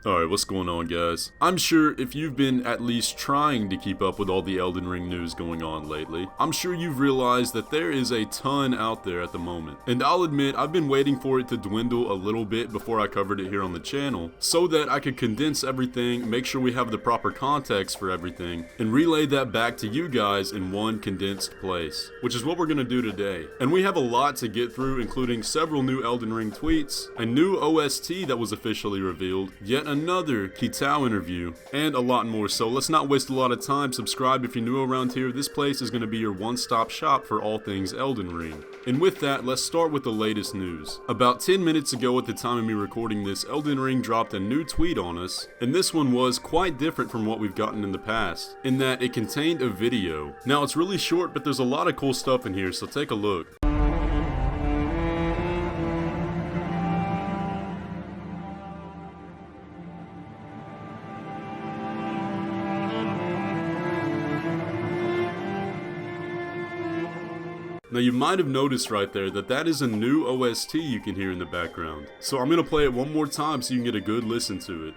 Alright, what's going on, guys? I'm sure if you've been at least trying to keep up with all the Elden Ring news going on lately, I'm sure you've realized that there is a ton out there at the moment. And I'll admit, I've been waiting for it to dwindle a little bit before I covered it here on the channel, so that I could condense everything, make sure we have the proper context for everything, and relay that back to you guys in one condensed place, which is what we're gonna do today. And we have a lot to get through, including several new Elden Ring tweets, a new OST that was officially revealed, yet another Kitao interview, and a lot more. So let's not waste a lot of time. Subscribe if you're new around here. This place is going to be your one-stop shop for all things Elden Ring. And with that, let's start with the latest news. About 10 minutes ago at the time of me recording this, Elden Ring dropped a new tweet on us, and this one was quite different from what we've gotten in the past, in that it contained a video. Now it's really short, but there's a lot of cool stuff in here, so take a look. Now you might have noticed right there that that is a new OST you can hear in the background. So I'm going to play it one more time so you can get a good listen to it.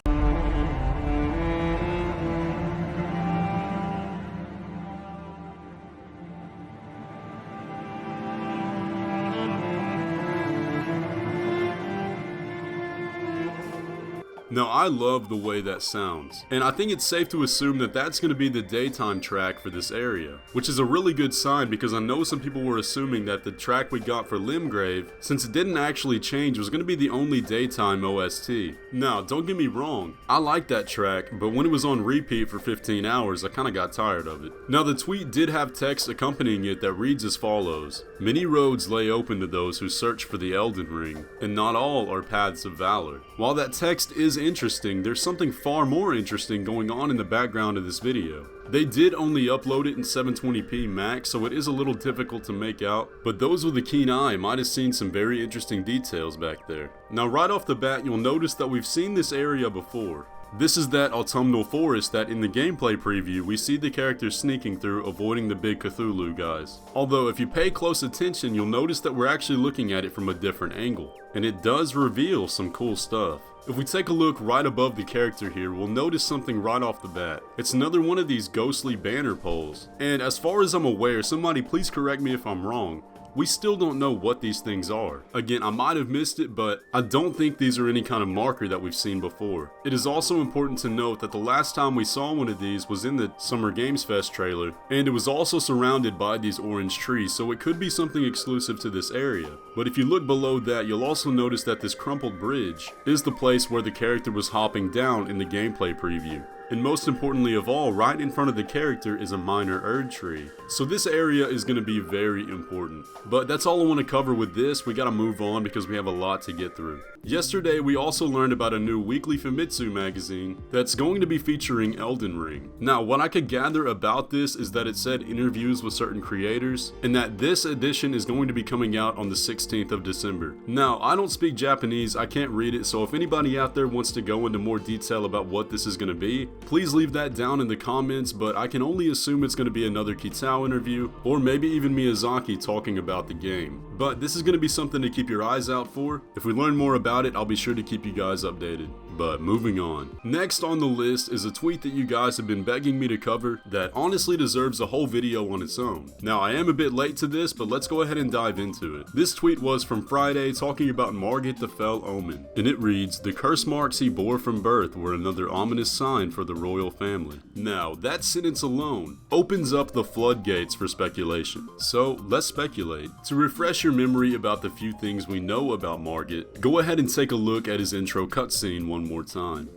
Now I love the way that sounds, and I think it's safe to assume that that's going to be the daytime track for this area, which is a really good sign because I know some people were assuming that the track we got for Limgrave, since it didn't actually change, was going to be the only daytime OST. Now don't get me wrong, I like that track, but when it was on repeat for 15 hours I kinda got tired of it. Now the tweet did have text accompanying it that reads as follows: "Many roads lay open to those who search for the Elden Ring, and not all are paths of valor." While that text is interesting, there's something far more interesting going on in the background of this video. They did only upload it in 720p max, so it is a little difficult to make out, but those with a keen eye might have seen some very interesting details back there. Now right off the bat, you'll notice that we've seen this area before. This is that autumnal forest that in the gameplay preview we see the characters sneaking through, avoiding the big Cthulhu guys. Although if you pay close attention, you'll notice that we're actually looking at it from a different angle, and it does reveal some cool stuff. If we take a look right above the character here, we'll notice something right off the bat. It's another one of these ghostly banner poles, and as far as I'm aware, somebody please correct me if I'm wrong, we still don't know what these things are. Again, I might have missed it, but I don't think these are any kind of marker that we've seen before. It is also important to note that the last time we saw one of these was in the Summer Games Fest trailer, and it was also surrounded by these orange trees, so it could be something exclusive to this area. But if you look below that, you'll also notice that this crumpled bridge is the place where the character was hopping down in the gameplay preview. And most importantly of all, right in front of the character is a minor Erd tree. So this area is going to be very important. But that's all I want to cover with this. We got to move on because we have a lot to get through. Yesterday we also learned about a new weekly Famitsu magazine that's going to be featuring Elden Ring. Now what I could gather about this is that it said interviews with certain creators, and that this edition is going to be coming out on the 16th of December. Now I don't speak Japanese, I can't read it, so if anybody out there wants to go into more detail about what this is going to be, please leave that down in the comments, but I can only assume it's going to be another Kitao interview, or maybe even Miyazaki talking about the game. But this is going to be something to keep your eyes out for. If we learn more about it, I'll be sure to keep you guys updated. But moving on. Next on the list is a tweet that you guys have been begging me to cover that honestly deserves a whole video on its own. Now I am a bit late to this, but let's go ahead and dive into it. This tweet was from Friday talking about Margit the Fell Omen, and it reads, "The curse marks he bore from birth were another ominous sign for the royal family." Now that sentence alone opens up the floodgates for speculation. So let's speculate. To refresh your memory about the few things we know about Margit, go ahead and take a look at his intro cutscene one more time.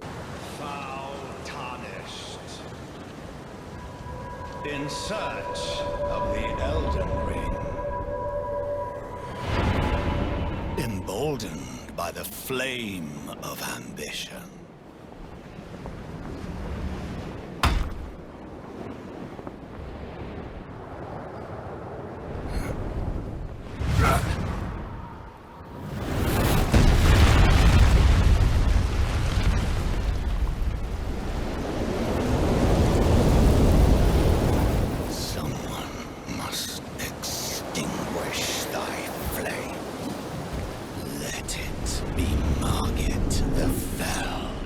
Foul tarnished, in search of the Elden Ring, emboldened by the flame of ambition. Margit the Fell.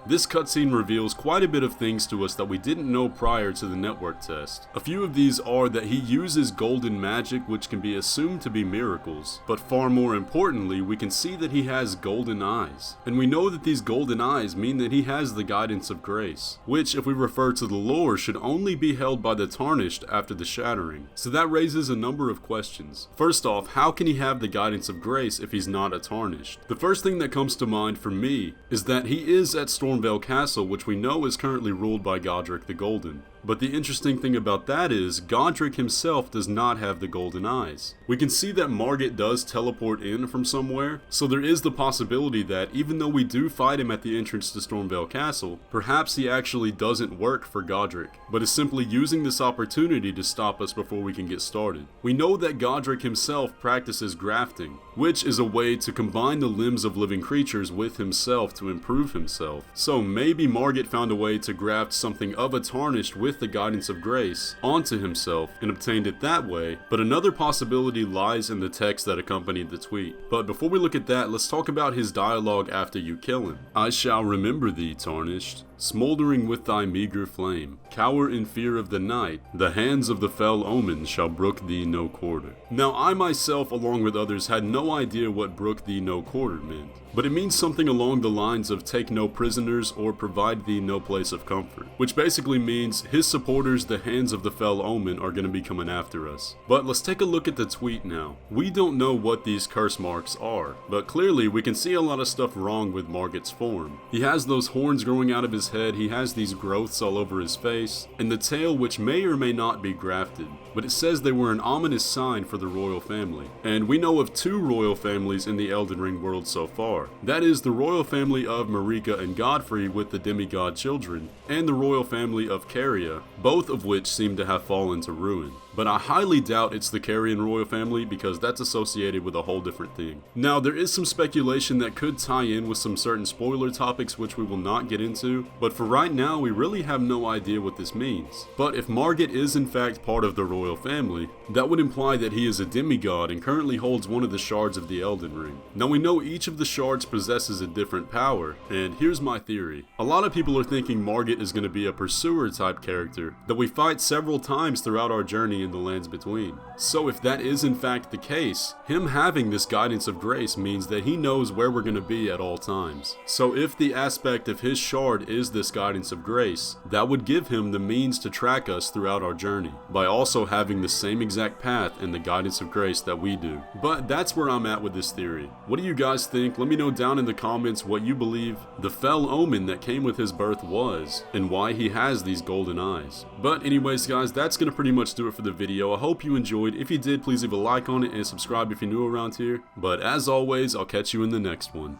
This cutscene reveals quite a bit of things to us that we didn't know prior to the network test. A few of these are that he uses golden magic, which can be assumed to be miracles, but far more importantly, we can see that he has golden eyes. And we know that these golden eyes mean that he has the guidance of grace, which, if we refer to the lore, should only be held by the Tarnished after the shattering. So that raises a number of questions. First off, how can he have the guidance of grace if he's not a Tarnished? The first thing that comes to mind for me is that he is at Stormveil Castle, which we know is currently ruled by Godric the Golden. But the interesting thing about that is, Godric himself does not have the golden eyes. We can see that Margit does teleport in from somewhere, so there is the possibility that even though we do fight him at the entrance to Stormveil Castle, perhaps he actually doesn't work for Godric, but is simply using this opportunity to stop us before we can get started. We know that Godric himself practices grafting, which is a way to combine the limbs of living creatures with himself to improve himself. So maybe Margit found a way to graft something of a Tarnished with the guidance of grace onto himself and obtained it that way, but another possibility lies in the text that accompanied the tweet. But before we look at that, let's talk about his dialogue after you kill him. I shall remember thee, Tarnished, smoldering with thy meager flame. Cower in fear of the night, the hands of the fell omen shall brook thee no quarter. Now I myself, along with others, had no idea what brook thee no quarter meant, but it means something along the lines of take no prisoners or provide thee no place of comfort, which basically means his supporters, the hands of the fell omen, are going to be coming after us. But let's take a look at the tweet now. We don't know what these curse marks are, but clearly we can see a lot of stuff wrong with Margit's form. He has those horns growing out of his head, he has these growths all over his face, and the tail, which may or may not be grafted, but it says they were an ominous sign for the royal family. And we know of two royal families in the Elden Ring world so far. That is the royal family of Marika and Godfrey with the demigod children, and the royal family of Caria, both of which seem to have fallen to ruin. But I highly doubt it's the Carian royal family because that's associated with a whole different thing. Now, there is some speculation that could tie in with some certain spoiler topics which we will not get into, but for right now we really have no idea what this means. But if Margit is in fact part of the royal family, that would imply that he is a demigod and currently holds one of the shards of the Elden Ring. Now we know each of the shards possesses a different power, and here's my theory. A lot of people are thinking Margit is going to be a pursuer type character that we fight several times throughout our journey in the lands between. So if that is in fact the case, him having this guidance of grace means that he knows where we're going to be at all times. So if the aspect of his shard is this guidance of grace, that would give him the means to track us throughout our journey, by also having the same exact path and the guidance of grace that we do. But that's where I'm at with this theory. What do you guys think? Let me know down in the comments what you believe the fell omen that came with his birth was, and why he has these golden eyes. But anyways guys, that's going to pretty much do it for the video. I hope you enjoyed. If you did, please leave a like on it and subscribe if you're new around here. But as always, I'll catch you in the next one.